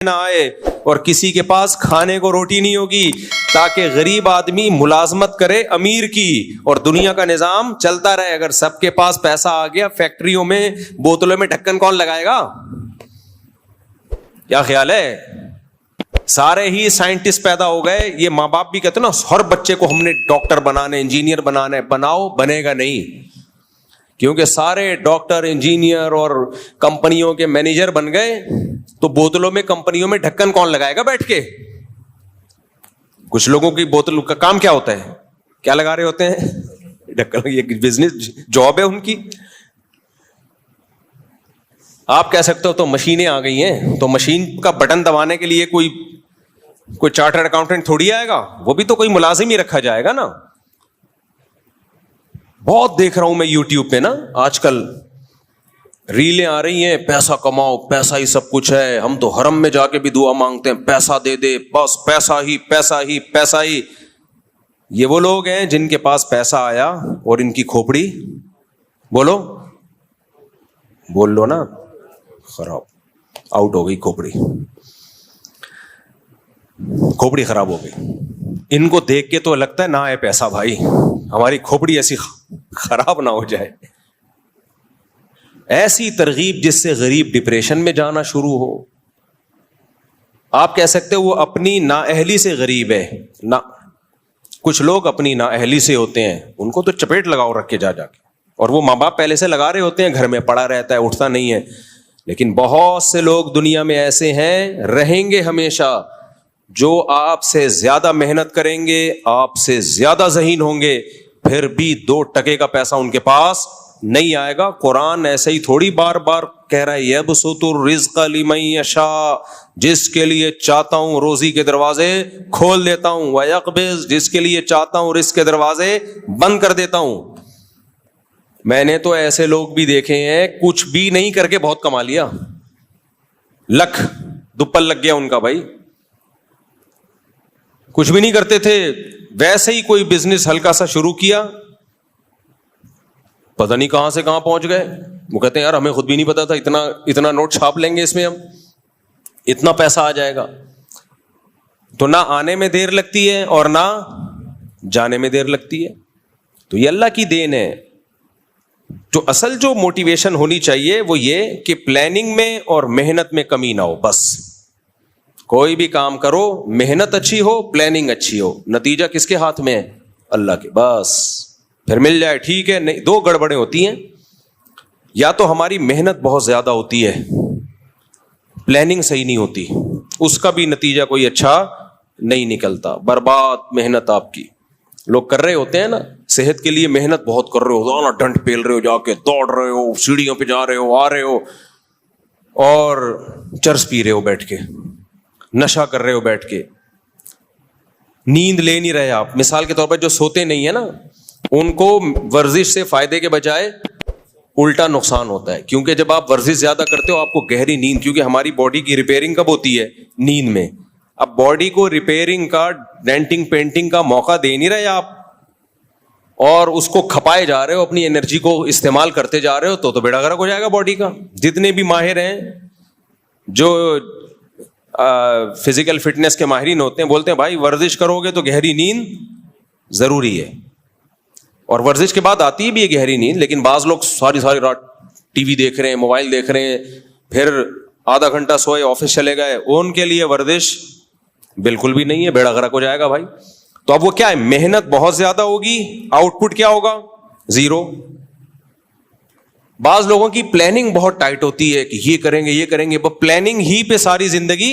نہ آئے اور کسی کے پاس کھانے کو روٹی نہیں ہوگی، تاکہ غریب آدمی ملازمت کرے امیر کی اور دنیا کا نظام چلتا رہے۔ اگر سب کے پاس پیسہ آ گیا، فیکٹریوں میں بوتلوں میں ڈھکن کون لگائے گا؟ کیا خیال ہے؟ سارے ہی سائنٹسٹ پیدا ہو گئے۔ یہ ماں باپ بھی کہتے ہیں نا ہر بچے کو ہم نے ڈاکٹر بنانا ہے، انجینئر بنانا ہے، بناؤ، بنے گا نہیں، کیونکہ سارے ڈاکٹر، انجینئر اور کمپنیوں کے مینیجر بن گئے تو بوتلوں میں، کمپنیوں میں ڈھکن کون لگائے گا بیٹھ کے؟ کچھ لوگوں کی بوتل کا کام کیا ہوتا ہے؟ کیا لگا رہے ہوتے ہیں؟ ڈھکن۔ یہ بزنس جاب ہے ان کی۔ آپ کہہ سکتے ہو تو مشینیں آ گئی ہیں، تو مشین کا بٹن دبانے کے لیے کوئی چارٹرڈ اکاؤنٹنٹ تھوڑی آئے گا، وہ بھی تو کوئی ملازم ہی رکھا جائے گا نا۔ بہت دیکھ رہا ہوں میں یوٹیوب پہ نا آج کل ریلیں آ رہی ہیں، پیسہ کماؤ، پیسہ ہی سب کچھ ہے، ہم تو حرم میں جا کے بھی دعا مانگتے ہیں پیسہ دے دے، بس پیسہ ہی پیسہ ہی پیسہ ہی۔ یہ وہ لوگ ہیں جن کے پاس پیسہ آیا اور ان کی کھوپڑی، بولو، بول لو نا، خراب، آؤٹ ہو گئی کھوپڑی، کھوپڑی خراب ہو گئی۔ ان کو دیکھ کے تو لگتا ہے نہ ہے پیسہ بھائی، ہماری کھوپڑی ایسی خراب نہ ہو جائے۔ ایسی ترغیب جس سے غریب ڈپریشن میں جانا شروع ہو۔ آپ کہہ سکتے ہو وہ اپنی نااہلی سے غریب ہے، نہ کچھ لوگ اپنی نااہلی سے ہوتے ہیں، ان کو تو چپیٹ لگاؤ رکھ کے جا کے، اور وہ ماں باپ پہلے سے لگا رہے ہوتے ہیں، گھر میں پڑا رہتا ہے، اٹھتا نہیں ہے۔ لیکن بہت سے لوگ دنیا میں ایسے ہیں، رہیں گے ہمیشہ، جو آپ سے زیادہ محنت کریں گے، آپ سے زیادہ ذہین ہوں گے، پھر بھی 2 ٹکے کا پیسہ ان کے پاس نہیں آئے گا۔ قرآن ایسے ہی تھوڑی بار بار کہہ رہا ہے یبسط الرزق لمن یشاء، جس کے لیے چاہتا ہوں روزی کے دروازے کھول دیتا ہوں، ویقبض، جس کے لیے چاہتا ہوں رزق کے دروازے بند کر دیتا ہوں۔ میں نے تو ایسے لوگ بھی دیکھے ہیں کچھ بھی نہیں کر کے بہت کما لیا، لکھ دوپل لگ گیا ان کا بھائی، کچھ بھی نہیں کرتے تھے، ویسے ہی کوئی بزنس ہلکا سا شروع کیا، پتہ نہیں کہاں سے کہاں پہنچ گئے۔ وہ کہتے ہیں یار ہمیں خود بھی نہیں پتا تھا اتنا نوٹ چھاپ لیں گے اس میں، ہم اتنا پیسہ آ جائے گا۔ تو نہ آنے میں دیر لگتی ہے اور نہ جانے میں دیر لگتی ہے، تو یہ اللہ کی دین ہے۔ تو اصل جو موٹیویشن ہونی چاہیے وہ یہ کہ پلاننگ میں اور محنت میں کمی نہ ہو۔ بس کوئی بھی کام کرو، محنت اچھی ہو، پلاننگ اچھی ہو، نتیجہ کس کے ہاتھ میں ہے؟ اللہ کے۔ بس پھر مل جائے ٹھیک ہے، نہیں 2 گڑبڑیں ہوتی ہیں، یا تو ہماری محنت بہت زیادہ ہوتی ہے، پلاننگ صحیح نہیں ہوتی، اس کا بھی نتیجہ کوئی اچھا نہیں نکلتا، برباد محنت آپ کی۔ لوگ کر رہے ہوتے ہیں نا، صحت کے لیے محنت بہت کر رہے ہو، نا ڈنڈ پیل رہے ہو، جا کے دوڑ رہے ہو، سیڑھیوں پہ جا رہے ہو، آ رہے ہو، اور چرس پی رہے ہو بیٹھ کے، نشہ کر رہے ہو بیٹھ کے، نیند لے نہیں رہے آپ۔ مثال کے طور پر جو سوتے نہیں ہیں نا، ان کو ورزش سے فائدے کے بجائے الٹا نقصان ہوتا ہے، کیونکہ جب آپ ورزش زیادہ کرتے ہو آپ کو گہری نیند، کیونکہ ہماری باڈی کی ریپیئرنگ کب ہوتی ہے؟ نیند میں۔ اب باڈی کو ریپیئرنگ کا، ڈینٹنگ پینٹنگ کا موقع دے نہیں رہے آپ، اور اس کو کھپائے جا رہے ہو، اپنی انرجی کو استعمال کرتے جا رہے ہو، تو بیڑا غرق ہو جائے گا باڈی کا۔ جتنے بھی ماہر ہیں، جو فزیکل فٹنس کے ماہرین ہوتے ہیں، بولتے ہیں بھائی ورزش کرو گے تو گہری نیند ضروری ہے، اور ورزش کے بعد آتی بھی ہے گہری نیند، لیکن بعض لوگ ساری رات ٹی وی دیکھ رہے ہیں، موبائل دیکھ رہے ہیں، پھر آدھا گھنٹہ سوئے، آفس چلے گئے، ان کے لیے ورزش بالکل بھی نہیں ہے، بیڑا غرق ہو جائے گا بھائی۔ تو اب وہ کیا ہے؟ محنت بہت زیادہ ہوگی، آؤٹ پٹ کیا ہوگا؟ 0۔ بعض لوگوں کی پلاننگ بہت ٹائٹ ہوتی ہے کہ یہ کریں گے یہ کریں گے، وہ پلاننگ ہی پہ ساری زندگی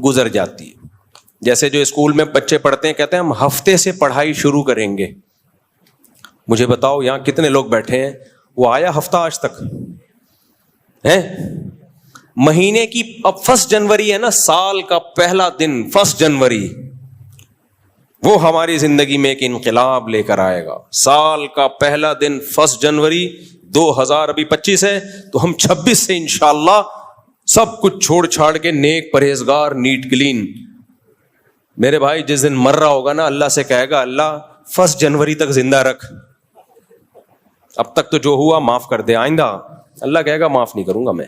گزر جاتی ہے۔ جیسے جو اسکول میں بچے پڑھتے ہیں، کہتے ہیں ہم ہفتے سے پڑھائی شروع کریں گے۔ مجھے بتاؤ یہاں کتنے لوگ بیٹھے ہیں وہ آیا ہفتہ آج تک ہے؟ مہینے کی، اب 1 جنوری ہے نا، سال کا پہلا دن 1 جنوری، وہ ہماری زندگی میں ایک انقلاب لے کر آئے گا۔ سال کا پہلا دن 1 جنوری 2025 ہے، تو ہم 26 سے انشاءاللہ سب کچھ چھوڑ چھاڑ کے نیک، پرہیزگار، نیٹ کلین۔ میرے بھائی جس دن مر رہا ہوگا نا، اللہ سے کہے گا اللہ 1 جنوری تک زندہ رکھ، اب تک تو جو ہوا معاف کر دے، آئندہ اللہ کہے گا معاف نہیں کروں گا میں۔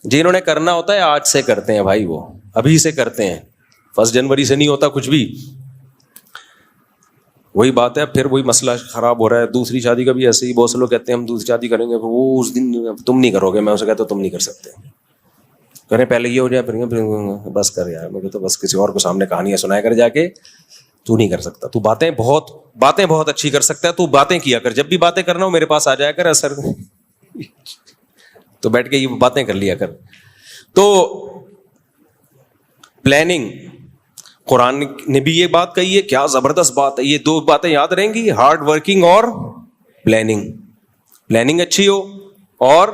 جنہوں نے کرنا ہوتا ہے آج سے کرتے ہیں بھائی، وہ ابھی سے کرتے ہیں, 1 جنوری سے نہیں ہوتا کچھ بھی. وہی بات ہے, پھر وہی مسئلہ خراب ہو رہا ہے. دوسری شادی کا بھی ایسے ہی, بہت سے لوگ کہتے ہیں ہم دوسری شادی کریں گے, وہ اس دن تم نہیں کرو گے. میں اسے کہتا ہوں تم نہیں کر سکتے, کریں پہلے یہ ہو جائے پھر بس کر یار. میں کہتا ہوں بس کسی اور کو سامنے کہانیاں سنایا کر جا کے, تو نہیں کر سکتا. تو باتیں بہت اچھی کر سکتا ہے, تو باتیں کیا کر. جب بھی باتیں کرنا ہو میرے پاس آ جایا کر اثر تو بیٹھ کے یہ باتیں کر لیا کر. تو پلاننگ, قرآن نے بھی یہ بات کہی ہے, کیا زبردست بات ہے. یہ 2 باتیں یاد رہیں گی, ہارڈ ورکنگ اور پلاننگ. پلاننگ اچھی ہو اور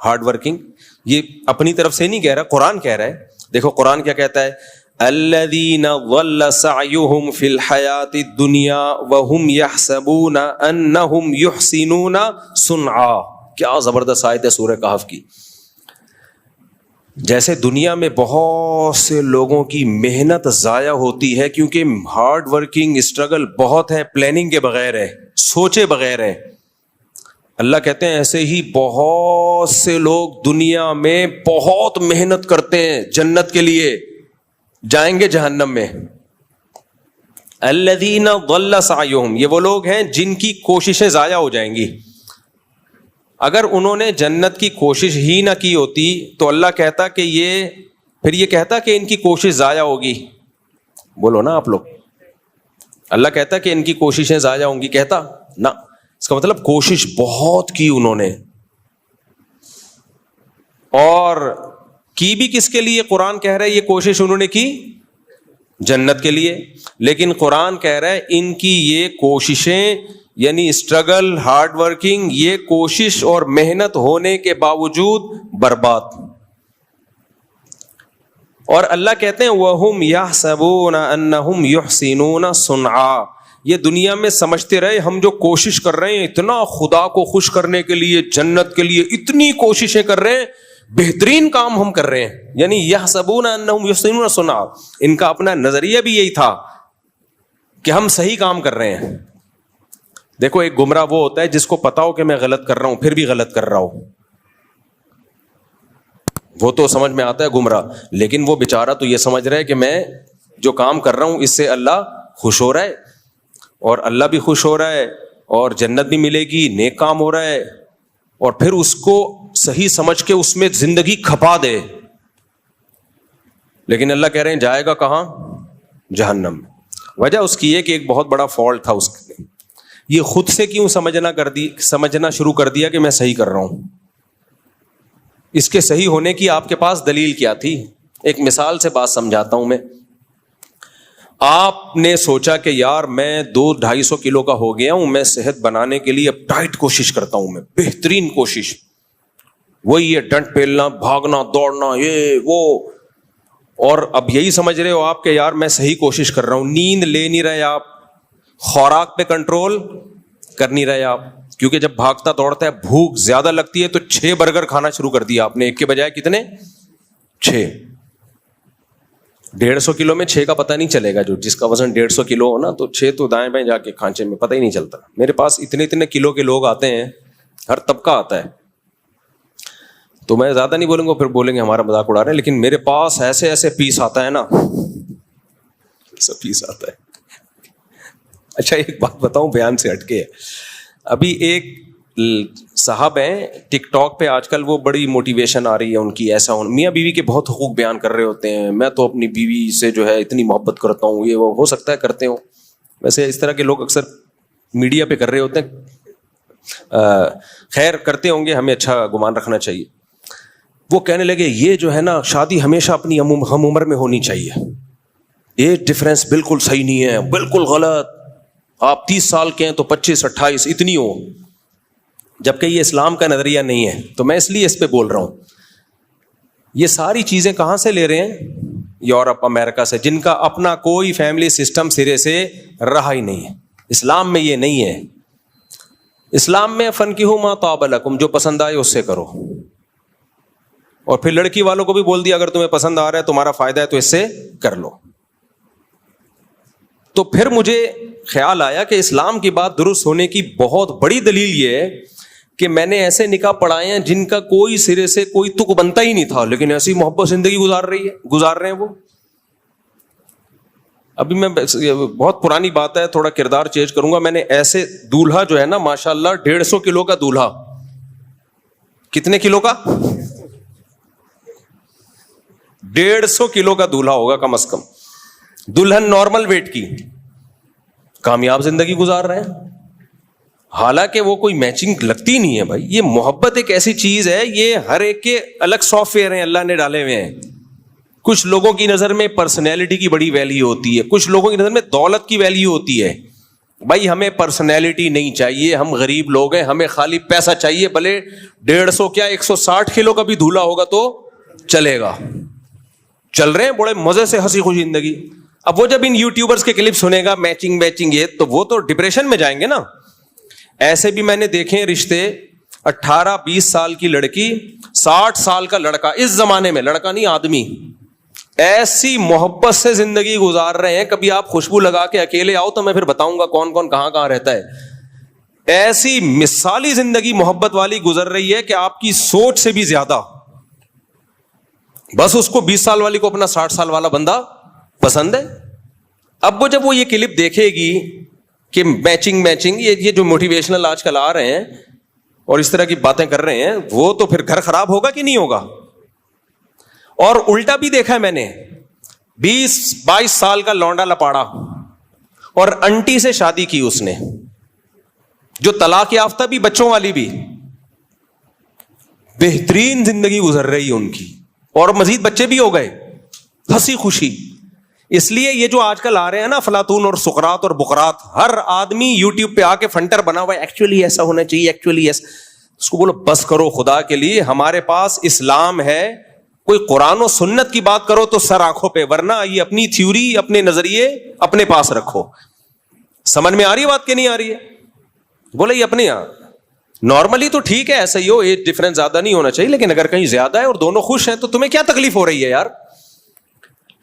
ہارڈ ورکنگ. یہ اپنی طرف سے نہیں کہہ رہا, قرآن کہہ رہا ہے. دیکھو قرآن کیا کہتا ہے, الذین ضل سعیہم فی الحیاۃ الدنیا وہم یحسبون انہم یحسنون صنعا. کیا زبردست آیت ہے سورہ کہف کی. جیسے دنیا میں بہت سے لوگوں کی محنت ضائع ہوتی ہے کیونکہ ہارڈ ورکنگ اسٹرگل بہت ہے, پلاننگ کے بغیر ہے, سوچے بغیر ہے. اللہ کہتے ہیں ایسے ہی بہت سے لوگ دنیا میں بہت محنت کرتے ہیں جنت کے لیے, جائیں گے جہنم میں. الذین ضل سعیہم, یہ وہ لوگ ہیں جن کی کوششیں ضائع ہو جائیں گی. اگر انہوں نے جنت کی کوشش ہی نہ کی ہوتی تو اللہ کہتا کہ یہ کہتا کہ ان کی کوشش ضائع ہوگی. بولو نا آپ لوگ, اللہ کہتا کہ ان کی کوششیں ضائع ہوں گی, کہتا نہ. اس کا مطلب کوشش بہت کی انہوں نے, اور کی بھی کس کے لیے؟ قرآن کہہ رہا ہے یہ کوشش انہوں نے کی جنت کے لیے. لیکن قرآن کہہ رہا ہے ان کی یہ کوششیں یعنی اسٹرگل, ہارڈ ورکنگ, یہ کوشش اور محنت ہونے کے باوجود برباد. اور اللہ کہتے ہیں وَهُمْ يَحْسَبُونَ أَنَّهُمْ يُحْسِنُونَ صُنْعًا. یہ دنیا میں سمجھتے رہے ہم جو کوشش کر رہے ہیں اتنا خدا کو خوش کرنے کے لیے, جنت کے لیے اتنی کوششیں کر رہے ہیں, بہترین کام ہم کر رہے ہیں. یعنی يَحْسَبُونَ أَنَّهُمْ يُحْسِنُونَ صُنْعًا, ان کا اپنا نظریہ بھی یہی تھا کہ ہم صحیح کام کر رہے ہیں. دیکھو ایک گمراہ وہ ہوتا ہے جس کو پتا ہو کہ میں غلط کر رہا ہوں پھر بھی غلط کر رہا ہوں, وہ تو سمجھ میں آتا ہے گمراہ. لیکن وہ بیچارہ تو یہ سمجھ رہا ہے کہ میں جو کام کر رہا ہوں اس سے اللہ خوش ہو رہا ہے, اور اللہ بھی خوش ہو رہا ہے, اور جنت بھی ملے گی, نیک کام ہو رہا ہے, اور پھر اس کو صحیح سمجھ کے اس میں زندگی کھپا دے. لیکن اللہ کہہ رہے ہیں جائے گا کہاں؟ جہنم. وجہ اس کی ہے کہ ایک بہت بڑا فالٹ تھا اس کے, یہ خود سے کیوں سمجھنا شروع کر دیا کہ میں صحیح کر رہا ہوں. اس کے صحیح ہونے کی آپ کے پاس دلیل کیا تھی؟ ایک مثال سے بات سمجھاتا ہوں میں. آپ نے سوچا کہ یار میں 200-250 کلو کا ہو گیا ہوں, میں صحت بنانے کے لیے اب ٹائٹ کوشش کرتا ہوں, میں بہترین کوشش, وہی ہے ڈنٹ پیلنا, بھاگنا, دوڑنا, یہ وہ. اور اب یہی سمجھ رہے ہو آپ کہ یار میں صحیح کوشش کر رہا ہوں. نیند لے نہیں رہے آپ, خوراک پہ کنٹرول کر نہیں رہے آپ, کیونکہ جب بھاگتا دوڑتا ہے بھوک زیادہ لگتی ہے تو 6 برگر کھانا شروع کر دیا آپ نے, ایک کے بجائے کتنے؟ 6. 150 کلو میں 6 کا پتہ نہیں چلے گا. جو جس کا وزن 150 کلو ہو نا, تو 6 تو دائیں بائیں جا کے کھانچے میں پتہ ہی نہیں چلتا. میرے پاس اتنے کلو کے لوگ آتے ہیں, ہر طبقہ آتا ہے, تو میں زیادہ نہیں بولوں گا, پھر بولیں گے ہمارا مذاق اڑا رہے ہیں. لیکن میرے پاس ایسے پیس آتا ہے نا, ایسا پیس آتا ہے. اچھا ایک بات بتاؤں, بیان سے ہٹ کے, ابھی ایک صاحب ہیں ٹک ٹاک پہ آج کل, وہ بڑی موٹیویشن آ رہی ہے ان کی, ایسا میاں بیوی کے بہت حقوق بیان کر رہے ہوتے ہیں. میں تو اپنی بیوی سے جو ہے اتنی محبت کرتا ہوں, یہ وہ, ہو سکتا ہے کرتے ہوں, ویسے اس طرح کے لوگ اکثر میڈیا پہ کر رہے ہوتے ہیں, خیر کرتے ہوں گے, ہمیں اچھا گمان رکھنا چاہیے. وہ کہنے لگے یہ جو ہے نا شادی ہمیشہ اپنی ہم عمر میں ہونی چاہیے, ایج ڈفرینس بالکل صحیح نہیں ہے, بالکل غلط. آپ 30 سال کے ہیں تو 25-28 اتنی ہو, جبکہ یہ اسلام کا نظریہ نہیں ہے. تو میں اس لیے اس پہ بول رہا ہوں. یہ ساری چیزیں کہاں سے لے رہے ہیں؟ یورپ, امریکہ سے, جن کا اپنا کوئی فیملی سسٹم سرے سے رہا ہی نہیں ہے. اسلام میں یہ نہیں ہے. اسلام میں فنکحوا ما طاب لکم, جو پسند آئے اس سے کرو. اور پھر لڑکی والوں کو بھی بول دیا اگر تمہیں پسند آ رہا ہے, تمہارا فائدہ ہے تو اس سے کر لو. تو پھر مجھے خیال آیا کہ اسلام کی بات درست ہونے کی بہت بڑی دلیل یہ ہے کہ میں نے ایسے نکاح پڑھائے ہیں جن کا کوئی سرے سے کوئی تک بنتا ہی نہیں تھا, لیکن ایسی محبت زندگی گزار رہے ہیں وہ. ابھی میں بہت پرانی بات ہے, تھوڑا کردار چینج کروں گا. میں نے ایسے دولہا جو ہے نا ماشاءاللہ 150 کلو کا دولہا, کتنے کلو کا؟ 150 کلو کا دولہا ہوگا کم از کم, دلہن نارمل ویٹ کی, کامیاب زندگی گزار رہے ہیں. حالانکہ وہ کوئی میچنگ لگتی نہیں ہے بھائی. یہ محبت ایک ایسی چیز ہے, یہ ہر ایک کے الگ سافٹ ویئر ہیں اللہ نے ڈالے ہوئے ہیں. کچھ لوگوں کی نظر میں پرسنالٹی کی بڑی ویلیو ہوتی ہے, کچھ لوگوں کی نظر میں دولت کی ویلیو ہوتی ہے. بھائی ہمیں پرسنالٹی نہیں چاہیے, ہم غریب لوگ ہیں, ہمیں خالی پیسہ چاہیے. بھلے 150 کیا 160 کلو کا بھی دھولا ہوگا تو چلے گا. چل رہے ہیں بڑے مزے سے ہنسی خوشی زندگی. اب وہ جب ان یوٹیوبرز کے کلپ سنے گا میچنگ یہ, تو وہ تو ڈپریشن میں جائیں گے نا. ایسے بھی میں نے دیکھے ہیں رشتے, 18-20 سال کی لڑکی 60 سال کا لڑکا, اس زمانے میں لڑکا نہیں آدمی, ایسی محبت سے زندگی گزار رہے ہیں. کبھی آپ خوشبو لگا کے اکیلے آؤ تو میں پھر بتاؤں گا کون کون کہاں کہاں رہتا ہے. ایسی مثالی زندگی محبت والی گزر رہی ہے کہ آپ کی سوچ سے بھی زیادہ. بس اس کو 20 سال والی کو اپنا 60 سال والا بندہ پسند ہے. اب وہ جب وہ یہ کلپ دیکھے گی کہ میچنگ یہ جو موٹیویشنل آج کل آ رہے ہیں اور اس طرح کی باتیں کر رہے ہیں, وہ تو پھر گھر خراب ہوگا کہ نہیں ہوگا. اور الٹا بھی دیکھا ہے میں نے, 20-22 سال کا لونڈا لپاڑا اور انٹی سے شادی کی اس نے, جو طلاق یافتہ بھی بچوں والی بھی, بہترین زندگی گزر رہی ان کی, اور مزید بچے بھی ہو گئے, ہنسی خوشی. اس لیے یہ جو آج کل آ رہے ہیں نا افلاطون اور سقراط اور بقراط, ہر آدمی یوٹیوب پہ آ کے فنٹر بنا ہوا ہے, ایکچولی ایسا ہونا چاہیے, ایکچولی ایسا. اس کو بولو بس کرو خدا کے لیے, ہمارے پاس اسلام ہے. کوئی قرآن و سنت کی بات کرو تو سر آنکھوں پہ, ورنہ یہ اپنی تھیوری اپنے نظریے اپنے پاس رکھو. سمجھ میں آ رہی ہے بات کہ نہیں آ رہی ہے؟ بولے یہ اپنے یہاں نارملی تو ٹھیک ہے, ایسا ہی ہو, ایج ڈفرنس زیادہ نہیں ہونا چاہیے, لیکن اگر کہیں زیادہ ہے اور دونوں خوش ہیں تو تمہیں کیا تکلیف ہو رہی ہے یار؟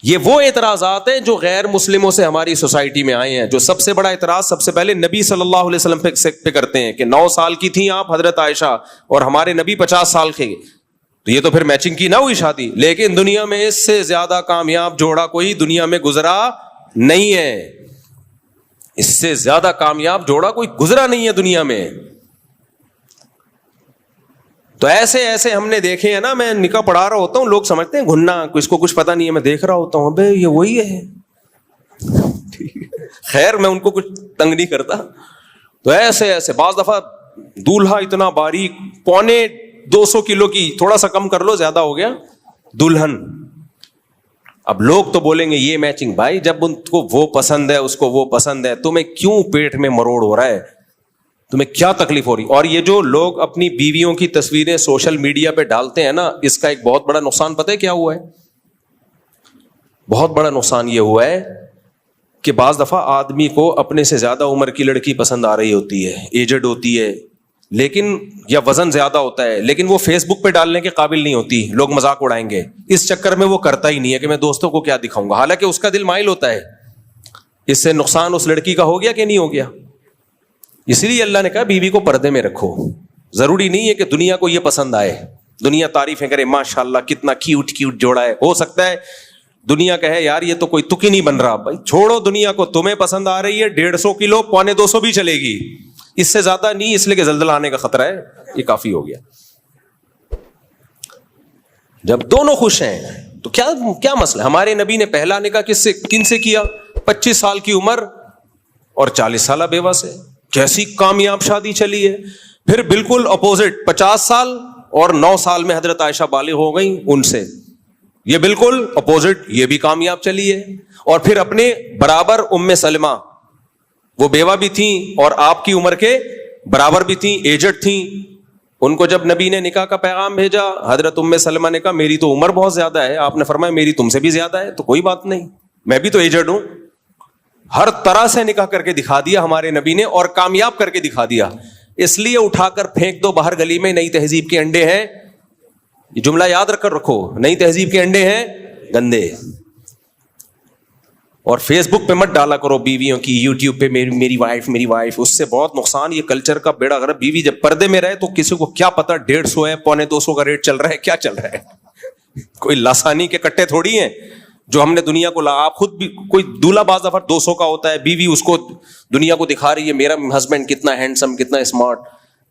یہ وہ اعتراضات ہیں جو غیر مسلموں سے ہماری سوسائٹی میں آئے ہیں. جو سب سے بڑا اعتراض سب سے پہلے نبی صلی اللہ علیہ وسلم پہ کرتے ہیں کہ 9 سال کی تھیں آپ حضرت عائشہ اور ہمارے نبی 50 سال کے, تو یہ تو پھر میچنگ کی نہ ہوئی شادی. لیکن دنیا میں اس سے زیادہ کامیاب جوڑا کوئی دنیا میں گزرا نہیں ہے, اس سے زیادہ کامیاب جوڑا کوئی گزرا نہیں ہے دنیا میں. تو ایسے ہم نے دیکھے ہیں نا, میں نکاح پڑھا رہا ہوتا ہوں, لوگ سمجھتے ہیں گھننا, اس کو کچھ پتا نہیں ہے, میں دیکھ رہا ہوتا ہوں بے یہ وہی ہے. خیر میں ان کو کچھ تنگ نہیں کرتا. تو ایسے بعض دفعہ دولہا اتنا باریک, 250 کلو کی, تھوڑا سا کم کر لو زیادہ ہو گیا, دلہن. اب لوگ تو بولیں گے یہ میچنگ. بھائی جب ان کو وہ پسند ہے, اس کو وہ پسند ہے, تمہیں کیوں پیٹ میں مروڑ ہو رہا ہے, تمہیں کیا تکلیف ہو رہی؟ اور یہ جو لوگ اپنی بیویوں کی تصویریں سوشل میڈیا پہ ڈالتے ہیں نا, اس کا ایک بہت بڑا نقصان پتہ ہے کیا ہوا ہے؟ بہت بڑا نقصان یہ ہوا ہے کہ بعض دفعہ آدمی کو اپنے سے زیادہ عمر کی لڑکی پسند آ رہی ہوتی ہے, ایجڈ ہوتی ہے, لیکن یا وزن زیادہ ہوتا ہے, لیکن وہ فیس بک پہ ڈالنے کے قابل نہیں ہوتی, لوگ مذاق اڑائیں گے. اس چکر میں وہ کرتا ہی نہیں ہے کہ میں دوستوں کو کیا دکھاؤں گا, حالانکہ اس کا دل مائل ہوتا ہے. اس سے نقصان اس لڑکی کا ہو گیا کہ نہیں ہو گیا؟ اس لیے اللہ نے کہا بیوی کو پردے میں رکھو. ضروری نہیں ہے کہ دنیا کو یہ پسند آئے, دنیا تعریفیں کرے ماشاءاللہ کتنا کیوٹ جوڑا ہے. ہو سکتا ہے دنیا کہے یار یہ تو کوئی تک ہی نہیں بن رہا. بھائی چھوڑو دنیا کو, تمہیں پسند آ رہی ہے 150 کلو, 250 بھی چلے گی, اس سے زیادہ نہیں, اس لیے کہ زلزلہ آنے کا خطرہ ہے, یہ کافی ہو گیا. جب دونوں خوش ہیں تو کیا مسئلہ؟ ہمارے نبی نے پہلا نکاح کن سے کیا؟ 25 سال کی عمر اور 40 سالہ بیوہ سے. کیسی کامیاب شادی چلی ہے. پھر بالکل اپوزٹ 50 سال اور 9 سال میں حضرت عائشہ بالغ ہو گئی ان سے, یہ بالکل اپوزٹ, یہ بھی کامیاب چلی ہے. اور پھر اپنے برابر ام سلمہ, وہ بیوہ بھی تھیں اور آپ کی عمر کے برابر بھی تھیں, ایجڈ تھیں. ان کو جب نبی نے نکاح کا پیغام بھیجا, حضرت ام سلمہ نے کہا میری تو عمر بہت زیادہ ہے. آپ نے فرمایا میری تم سے بھی زیادہ ہے, تو کوئی بات نہیں, میں بھی تو ایجڈ ہوں. ہر طرح سے نکاح کر کے دکھا دیا ہمارے نبی نے, اور کامیاب کر کے دکھا دیا. اس لیے اٹھا کر پھینک دو باہر گلی میں, نئی تہذیب کے انڈے ہیں. یہ جملہ یاد رکھ کر رکھو, نئی تہذیب کے انڈے ہیں گندے. اور فیس بک پہ مت ڈالا کرو بیویوں کی، یوٹیوب پہ میری وائف، اس سے بہت نقصان. یہ کلچر کا بیڑا غرق. بیوی جب پردے میں رہے تو کسی کو کیا پتا 150 ہے، 150 کا ریٹ چل رہا ہے، کیا چل رہا ہے. کوئی لاسانی کے کٹے تھوڑی ہیں جو ہم نے دنیا کو آپ خود بھی کوئی دولہا بعض دفعہ 200 کا ہوتا ہے، بیوی اس کو دنیا کو دکھا رہی ہے میرا ہسبینڈ کتنا ہینڈسم، کتنا اسمارٹ.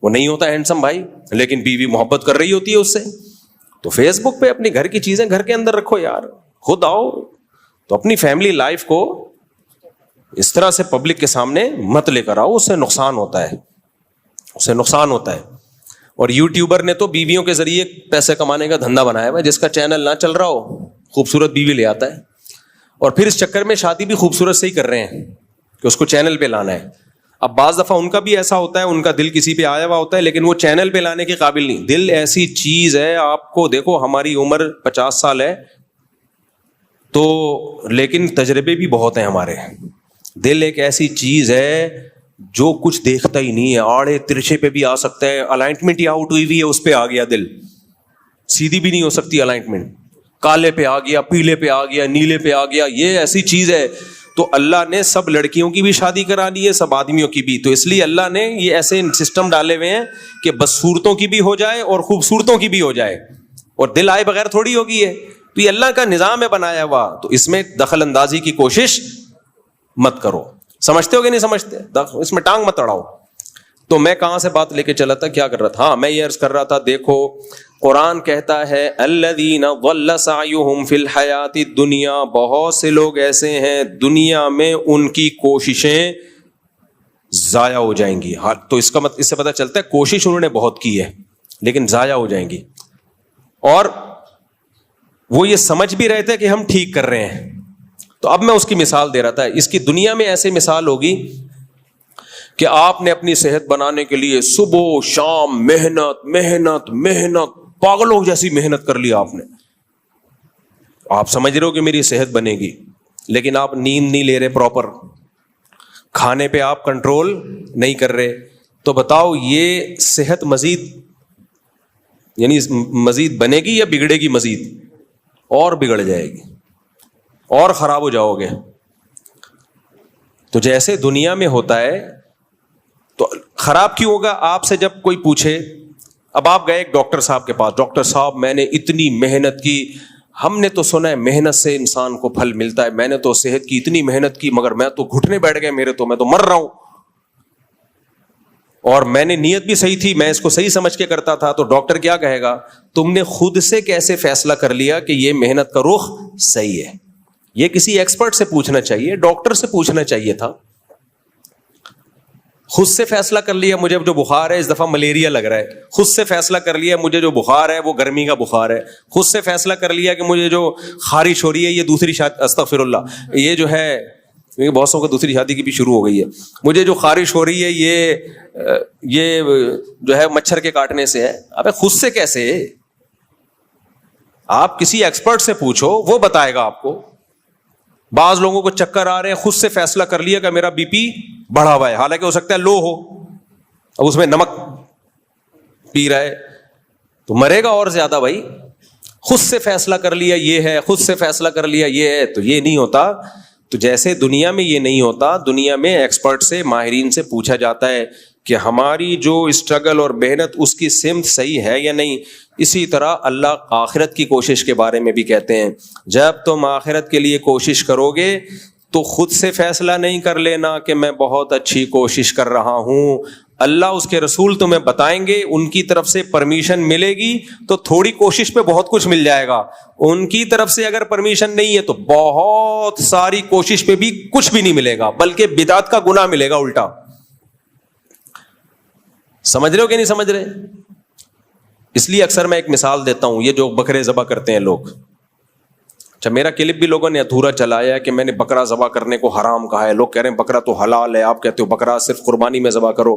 وہ نہیں ہوتا ہینڈسم بھائی، لیکن بیوی محبت کر رہی ہوتی ہے اس سے. تو فیس بک پہ اپنی گھر کی چیزیں گھر کے اندر رکھو یار. خود آؤ تو اپنی فیملی لائف کو اس طرح سے پبلک کے سامنے مت لے کر آؤ، اس سے نقصان ہوتا ہے، اس سے نقصان ہوتا ہے. اور یوٹیوبر نے تو بیویوں کے ذریعے پیسے کمانے کا دھندا بنایا ہے. جس کا چینل نہ چل رہا ہو خوبصورت بیوی لے آتا ہے، اور پھر اس چکر میں شادی بھی خوبصورت سے ہی کر رہے ہیں کہ اس کو چینل پہ لانا ہے. اب بعض دفعہ ان کا بھی ایسا ہوتا ہے، ان کا دل کسی پہ آیا ہوا ہوتا ہے، لیکن وہ چینل پہ لانے کے قابل نہیں. دل ایسی چیز ہے، آپ کو دیکھو ہماری عمر 50 سال ہے تو، لیکن تجربے بھی بہت ہیں ہمارے. دل ایک ایسی چیز ہے جو کچھ دیکھتا ہی نہیں ہے، آڑے ترچھے پہ بھی آ سکتا ہے. الائنمنٹ ہی آؤٹ ہوئی ہوئی ہے، اس پہ آ گیا دل، سیدھی بھی نہیں ہو سکتی الائنمنٹ. کالے پہ آ گیا، پیلے پہ آ گیا، نیلے پہ آ گیا. یہ ایسی چیز ہے. تو اللہ نے سب لڑکیوں کی بھی شادی کرانی ہے، سب آدمیوں کی بھی. تو اس لیے اللہ نے یہ ایسے سسٹم ڈالے ہوئے ہیں کہ بدصورتوں کی بھی ہو جائے اور خوبصورتوں کی بھی ہو جائے، اور دل آئے بغیر تھوڑی ہوگی ہے. تو یہ اللہ کا نظام ہے بنایا ہوا. تو اس میں دخل اندازی کی کوشش مت کرو. سمجھتے ہو کہ نہیں سمجھتے؟ اس میں ٹانگ مت اڑاؤ. تو میں کہاں سے بات لے کے چلا تھا، کیا کر رہا تھا؟ ہاں، میں یہ عرض کر رہا تھا، دیکھو قرآن کہتا ہے الذین ضل سعیہم فی الحیات الدنیا، بہت سے لوگ ایسے ہیں دنیا میں ان کی کوششیں ضائع ہو جائیں گی. تو اس سے پتہ چلتا ہے کوشش انہوں نے بہت کی ہے لیکن ضائع ہو جائیں گی. اور وہ یہ سمجھ بھی رہے تھے کہ ہم ٹھیک کر رہے ہیں. تو اب میں اس کی مثال دے رہا تھا. اس کی دنیا میں ایسے مثال ہوگی کہ آپ نے اپنی صحت بنانے کے لیے صبح و شام محنت محنت محنت، پاگلوں جیسی محنت کر لی آپ نے. آپ سمجھ رہے ہو کہ میری صحت بنے گی، لیکن آپ نیند نہیں لے رہے پراپر، کھانے پہ آپ کنٹرول نہیں کر رہے. تو بتاؤ یہ صحت مزید یعنی مزید بنے گی یا بگڑے گی؟ مزید اور بگڑ جائے گی اور خراب ہو جاؤ گے. تو جیسے دنیا میں ہوتا ہے تو خراب کیوں ہوگا؟ آپ سے جب کوئی پوچھے، اب آپ گئے ایک ڈاکٹر صاحب کے پاس، ڈاکٹر صاحب میں نے اتنی محنت کی، ہم نے تو سنا ہے محنت سے انسان کو پھل ملتا ہے، میں نے تو صحت کی اتنی محنت کی مگر میں تو گھٹنے بیٹھ گئے میرے، تو میں تو مر رہا ہوں، اور میں نے نیت بھی صحیح تھی، میں اس کو صحیح سمجھ کے کرتا تھا. تو ڈاکٹر کیا کہے گا؟ تم نے خود سے کیسے فیصلہ کر لیا کہ یہ محنت کا رخ صحیح ہے؟ یہ کسی ایکسپرٹ سے پوچھنا چاہیے، ڈاکٹر سے پوچھنا چاہیے تھا. خود سے فیصلہ کر لیا مجھے جو بخار ہے اس دفعہ ملیریا لگ رہا ہے، خود سے فیصلہ کر لیا مجھے جو بخار ہے وہ گرمی کا بخار ہے، خود سے فیصلہ کر لیا کہ مجھے جو خارش ہو رہی ہے یہ دوسری شادی، استغفر اللہ، یہ جو ہے بہت سو کو دوسری شادی کی بھی شروع ہو گئی ہے، مجھے جو خارش ہو رہی ہے یہ جو ہے مچھر کے کاٹنے سے ہے. ابے خود سے کیسے؟ آپ کسی ایکسپرٹ سے پوچھو، وہ بتائے گا آپ کو. بعض لوگوں کو چکر آ رہے ہیں، خود سے فیصلہ کر لیا کہ میرا بی پی بڑھا ہوا ہے، حالانکہ ہو سکتا ہے لو ہو، اب اس میں نمک پی رہا ہے تو مرے گا اور زیادہ. بھائی خود سے فیصلہ کر لیا یہ ہے، خود سے فیصلہ کر لیا یہ ہے، تو یہ نہیں ہوتا. تو جیسے دنیا میں یہ نہیں ہوتا، دنیا میں ایکسپرٹ سے، ماہرین سے پوچھا جاتا ہے کہ ہماری جو اسٹرگل اور محنت اس کی سمت صحیح ہے یا نہیں. اسی طرح اللہ آخرت کی کوشش کے بارے میں بھی کہتے ہیں، جب تم آخرت کے لیے کوشش کرو گے تو خود سے فیصلہ نہیں کر لینا کہ میں بہت اچھی کوشش کر رہا ہوں. اللہ اس کے رسول تمہیں بتائیں گے، ان کی طرف سے پرمیشن ملے گی تو تھوڑی کوشش پہ بہت کچھ مل جائے گا. ان کی طرف سے اگر پرمیشن نہیں ہے تو بہت ساری کوشش پہ بھی کچھ بھی نہیں ملے گا، بلکہ بدعت کا گناہ ملے گا الٹا. سمجھ رہے ہو کہ نہیں سمجھ رہے؟ اس لیے اکثر میں ایک مثال دیتا ہوں، یہ جو بکرے ذبح کرتے ہیں لوگ، اچھا میرا کلپ بھی لوگوں نے ادھورا چلایا کہ میں نے بکرا ذبح کرنے کو حرام کہا ہے. لوگ کہہ رہے ہیں بکرا تو حلال ہے، آپ کہتے ہو بکرا صرف قربانی میں ذبح کرو.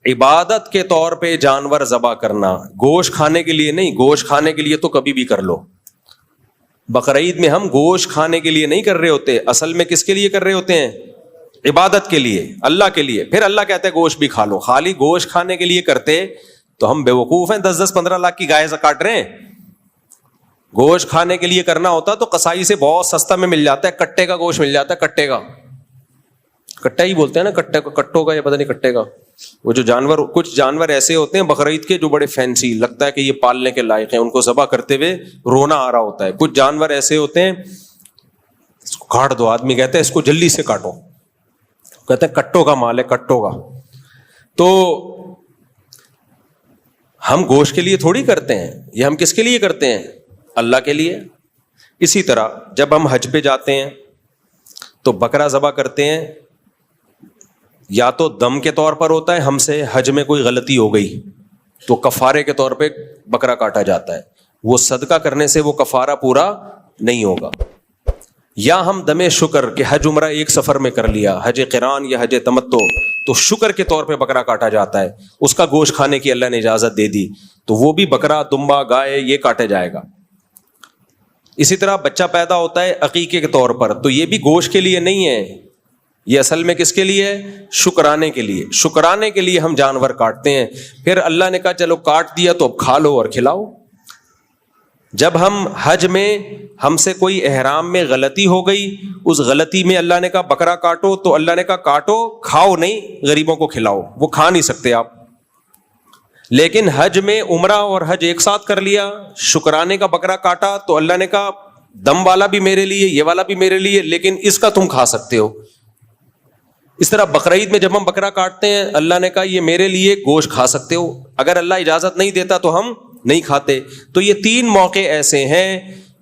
عبادت کے طور پہ جانور ذبح کرنا، گوشت کھانے کے لیے نہیں. گوشت کھانے کے لیے تو کبھی بھی کر لو. بقرعید میں ہم گوشت کھانے کے لیے نہیں کر رہے ہوتے، اصل میں کس کے لیے کر رہے ہوتے ہیں؟ عبادت کے لیے، اللہ کے لیے. پھر اللہ کہتا ہے گوشت بھی کھا لو. خالی گوشت کھانے کے لیے کرتے تو ہم بے وقوف ہیں، 10-10 15 لاکھ کی گائے کاٹ رہے ہیں. گوشت کھانے کے لیے کرنا ہوتا تو قصائی سے بہت سستا میں مل جاتا ہے, کٹے کا گوشت مل جاتا ہے, کٹے کا, کٹا ہی بولتے ہیں نا, کٹے کا, کٹوں کا, یا پتہ نہیں کٹے کا. وہ جو جانور, کچھ جانور ایسے ہوتے ہیں بقرعید کے جو بڑے فینسی لگتا ہے کہ یہ پالنے کے لائق ہیں, ان کو ذبح کرتے ہوئے رونا آ رہا ہوتا ہے. کچھ جانور ایسے ہوتے ہیں اس کو کاٹ دو, آدمی کہتا ہے اس کو جلدی سے کاٹو, کہتے ہیں کٹوں کا مال ہے, کٹوں کا. تو ہم گوشت کے لیے تھوڑی کرتے ہیں, یہ ہم کس کے لیے کرتے ہیں؟ اللہ کے لیے. اسی طرح جب ہم حج پہ جاتے ہیں تو بکرا ذبح کرتے ہیں, یا تو دم کے طور پر ہوتا ہے, ہم سے حج میں کوئی غلطی ہو گئی تو کفارے کے طور پہ بکرا کاٹا جاتا ہے, وہ صدقہ کرنے سے وہ کفارہ پورا نہیں ہوگا. یا ہم دم شکر کہ حج عمرہ ایک سفر میں کر لیا, حج قران یا حج تمتع, تو شکر کے طور پہ بکرا کاٹا جاتا ہے, اس کا گوشت کھانے کی اللہ نے اجازت دے دی, تو وہ بھی بکرا, دمبا, گائے یہ کاٹے جائے گا. اسی طرح بچہ پیدا ہوتا ہے عقیقے کے طور پر, تو یہ بھی گوشت کے لیے نہیں ہے, یہ اصل میں کس کے لیے ہے؟ شکرانے کے لیے. شکرانے کے لیے ہم جانور کاٹتے ہیں. پھر اللہ نے کہا چلو کاٹ دیا تو اب کھا لو اور کھلاؤ. جب ہم حج میں ہم سے کوئی احرام میں غلطی ہو گئی, اس غلطی میں اللہ نے کہا بکرا کاٹو, تو اللہ نے کہا کاٹو, کھاؤ نہیں, غریبوں کو کھلاؤ, وہ کھا نہیں سکتے آپ. لیکن حج میں عمرہ اور حج ایک ساتھ کر لیا, شکرانے کا بکرا کاٹا, تو اللہ نے کہا دم والا بھی میرے لیے, یہ والا بھی میرے لیے, لیکن اس کا تم کھا سکتے ہو. اس طرح بقرعید میں جب ہم بکرا کاٹتے ہیں اللہ نے کہا یہ میرے لیے گوشت کھا سکتے ہو, اگر اللہ اجازت نہیں دیتا تو ہم نہیں کھاتے. تو یہ 3 موقع ایسے ہیں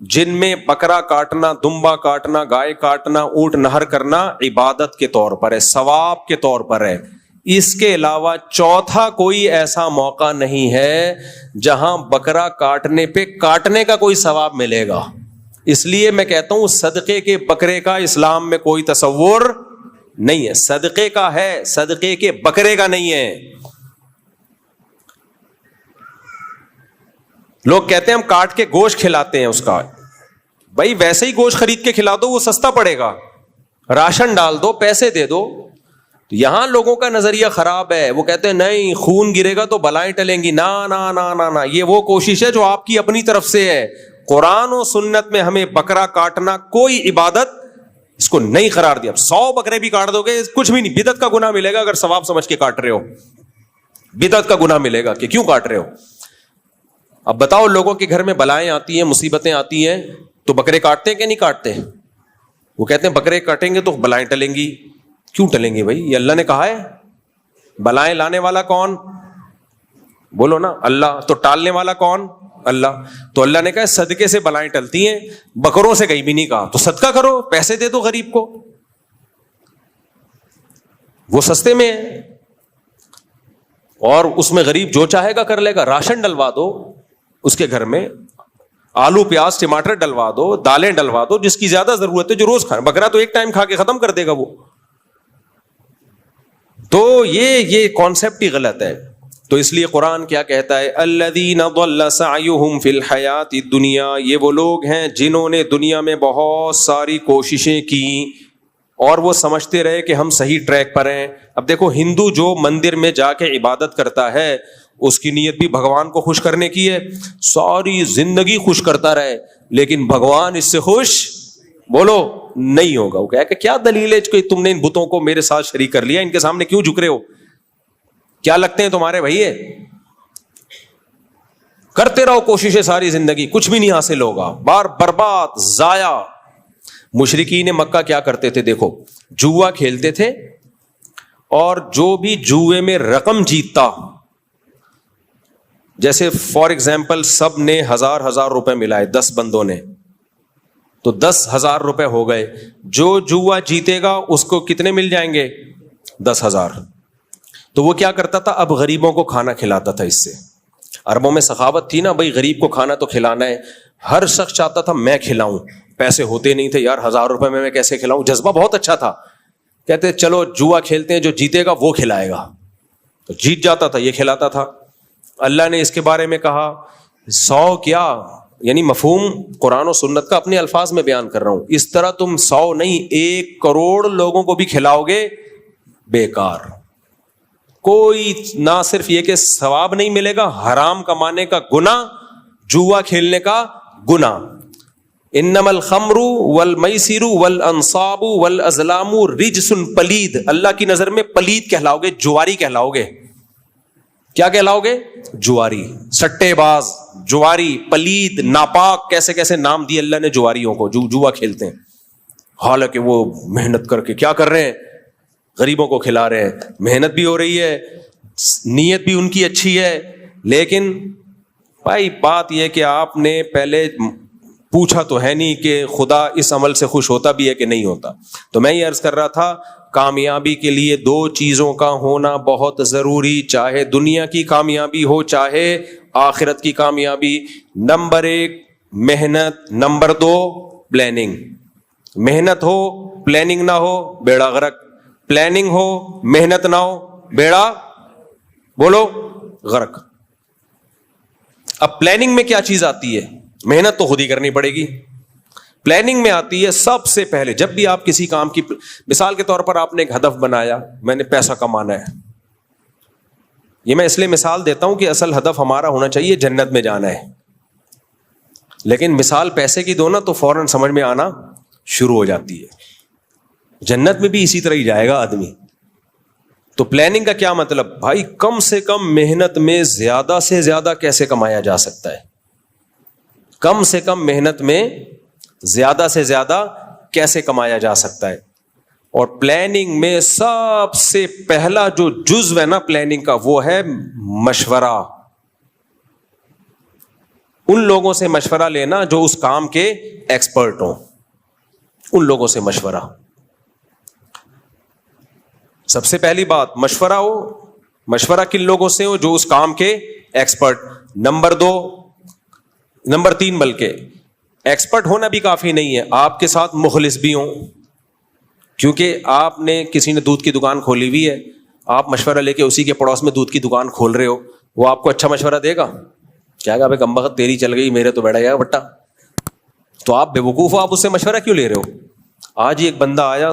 جن میں بکرا کاٹنا, دمبا کاٹنا, گائے کاٹنا, اونٹ نہر کرنا عبادت کے طور پر ہے, ثواب کے طور پر ہے. اس کے علاوہ چوتھا کوئی ایسا موقع نہیں ہے جہاں بکرا کاٹنے پہ کاٹنے کا کوئی ثواب ملے گا. اس لیے میں کہتا ہوں صدقے کے بکرے کا اسلام میں کوئی تصور نہیں ہے. صدقے کا ہے, صدقے کے بکرے کا نہیں ہے. لوگ کہتے ہیں ہم کاٹ کے گوشت کھلاتے ہیں اس کا, بھائی ویسے ہی گوشت خرید کے کھلا دو, وہ سستا پڑے گا, راشن ڈال دو, پیسے دے دو. یہاں لوگوں کا نظریہ خراب ہے, وہ کہتے ہیں نہیں خون گرے گا تو بلائیں ٹلیں گی. نا نا نا نا نا, یہ وہ کوشش ہے جو آپ کی اپنی طرف سے ہے. قرآن و سنت میں ہمیں بکرا کاٹنا کوئی عبادت اس کو نہیں قرار دیا. 100 بکرے بھی کاٹ دو گے کچھ بھی نہیں, بدعت کا گناہ ملے گا اگر ثواب سمجھ کے کاٹ رہے ہو, بدعت کا گناہ ملے گا کہ کیوں کاٹ رہے ہو. اب بتاؤ لوگوں کے گھر میں بلائیں آتی ہیں, مصیبتیں آتی ہیں, تو بکرے کاٹتے ہیں کہ نہیں کاٹتے؟ وہ کہتے ہیں بکرے کاٹیں گے تو بلائیں ٹلیں گی. کیوں ٹلیں گی بھائی؟ یہ اللہ نے کہا ہے. بلائیں لانے والا کون؟ بولو نا, اللہ. تو ٹالنے والا کون؟ اللہ. تو اللہ نے کہا صدقے سے بلائیں ٹلتی ہیں, بکروں سے کہیں بھی نہیں کہا. تو صدقہ کرو, پیسے دے دو غریب کو, وہ سستے میں ہے, اور اس میں غریب جو چاہے گا کر لے گا. راشن ڈلوا دو اس کے گھر میں, آلو پیاز ٹماٹر ڈلوا دو, دالیں ڈلوا دو, جس کی زیادہ ضرورت ہے, جو روز کھائے. بکرا تو ایک ٹائم کھا کے ختم کر دے گا وہ. تو یہ کانسیپٹ ہی غلط ہے. تو اس لیے قرآن کیا کہتا ہے؟ الذین ضل سعیہم فی الحیات الدنیا, یہ وہ لوگ ہیں جنہوں نے دنیا میں بہت ساری کوششیں کی اور وہ سمجھتے رہے کہ ہم صحیح ٹریک پر ہیں. اب دیکھو ہندو جو مندر میں جا کے عبادت کرتا ہے اس کی نیت بھی بھگوان کو خوش کرنے کی ہے, ساری زندگی خوش کرتا رہے, لیکن بھگوان اس سے خوش بولو نہیں ہوگا. وہ کہ کیا دلیل ہے کہ تم نے ان بتوں کو میرے ساتھ شریک کر لیا, ان کے سامنے کیوں جھک رہے ہو, کیا لگتے ہیں تمہارے بھائی؟ کرتے رہو کوششیں ساری زندگی, کچھ بھی نہیں حاصل ہوگا, بار برباد, ضائع. مشرکین مکہ کیا کرتے تھے؟ دیکھو جوا کھیلتے تھے, اور جو بھی جوئے میں رقم جیتتا, جیسے فار ایگزامپل سب نے 1000 روپے ملائے, 10 بندوں نے, تو 10,000 روپے ہو گئے. جو جوا جیتے گا اس کو کتنے مل جائیں گے؟ 10,000. تو وہ کیا کرتا تھا؟ اب غریبوں کو کھانا کھلاتا تھا. اس سے عربوں میں سخاوت تھی نا, بھائی غریب کو کھانا تو کھلانا ہے. ہر شخص چاہتا تھا میں کھلاؤں, پیسے ہوتے نہیں تھے یار, 1000 روپے میں کیسے کھلاؤں. جذبہ بہت اچھا تھا. کہتے چلو جوا کھیلتے ہیں, جو جیتے گا وہ کھلائے گا. تو جیت جاتا تھا, یہ کھلاتا تھا. اللہ نے اس کے بارے میں کہا 100 کیا, یعنی مفہوم قرآن و سنت کا اپنے الفاظ میں بیان کر رہا ہوں. اس طرح تم 100 نہیں 1 کروڑ لوگوں کو بھی کھلاؤ گے, بیکار. کوئی نہ صرف یہ کہ ثواب نہیں ملے گا, حرام کمانے کا گناہ, جوا کھیلنے کا گناہ. انما الخمر والمیسر والانصاب والازلام رجس پلید. اللہ کی نظر میں پلید کہلاؤ گے, جواری کہلاؤ گے. کیا کہلاؤ گے؟ جواری, سٹے باز, جواری, پلید, ناپاک. کیسے کیسے نام دیے اللہ نے جواریوں کو جو جوا کھیلتے ہیں, حالانکہ وہ محنت کر کے کیا کر رہے ہیں؟ غریبوں کو کھلا رہے ہیں. محنت بھی ہو رہی ہے, نیت بھی ان کی اچھی ہے, لیکن بھائی بات یہ کہ آپ نے پہلے پوچھا تو ہے نہیں کہ خدا اس عمل سے خوش ہوتا بھی ہے کہ نہیں ہوتا. تو میں یہ عرض کر رہا تھا, کامیابی کے لیے 2 چیزوں کا ہونا بہت ضروری, چاہے دنیا کی کامیابی ہو چاہے آخرت کی کامیابی. نمبر 1 محنت, نمبر 2 پلاننگ. محنت ہو پلاننگ نہ ہو بیڑا غرق, پلاننگ ہو محنت نہ ہو بیڑا بولو غرق. اب پلاننگ میں کیا چیز آتی ہے؟ محنت تو خود ہی کرنی پڑے گی. پلاننگ میں آتی ہے سب سے پہلے, جب بھی آپ کسی کام کی, مثال کے طور پر آپ نے ایک ہدف بنایا, میں نے پیسہ کمانا ہے. یہ میں اس لیے مثال دیتا ہوں کہ اصل ہدف ہمارا ہونا چاہیے جنت میں جانا ہے, لیکن مثال پیسے کی دو نا تو فوراً سمجھ میں آنا شروع ہو جاتی ہے. جنت میں بھی اسی طرح ہی جائے گا آدمی. تو پلاننگ کا کیا مطلب؟ بھائی کم سے کم محنت میں زیادہ سے زیادہ کیسے کمایا جا سکتا ہے, کم سے کم محنت میں زیادہ سے زیادہ کیسے کمایا جا سکتا ہے. اور پلاننگ میں سب سے پہلا جو جزو ہے نا پلاننگ کا, وہ ہے مشورہ. ان لوگوں سے مشورہ لینا جو اس کام کے ایکسپرٹ ہوں, ان لوگوں سے مشورہ. سب سے پہلی بات مشورہ ہو. مشورہ کن لوگوں سے ہو؟ جو اس کام کے ایکسپرٹ. نمبر 3 بلکہ ایکسپرٹ ہونا بھی کافی نہیں ہے, آپ کے ساتھ مخلص بھی ہوں. کیونکہ آپ نے کسی نے دودھ کی دکان کھولی ہوئی ہے, آپ مشورہ لے کے اسی کے پڑوس میں دودھ کی دکان کھول رہے ہو, وہ آپ کو اچھا مشورہ دے گا؟ کیا گا بھائی کمبخت تیری چل گئی, میرے تو بیٹھا گیا بٹا. تو آپ بے وقوف ہو, آپ اس سے مشورہ کیوں لے رہے ہو؟ آج ہی ایک بندہ آیا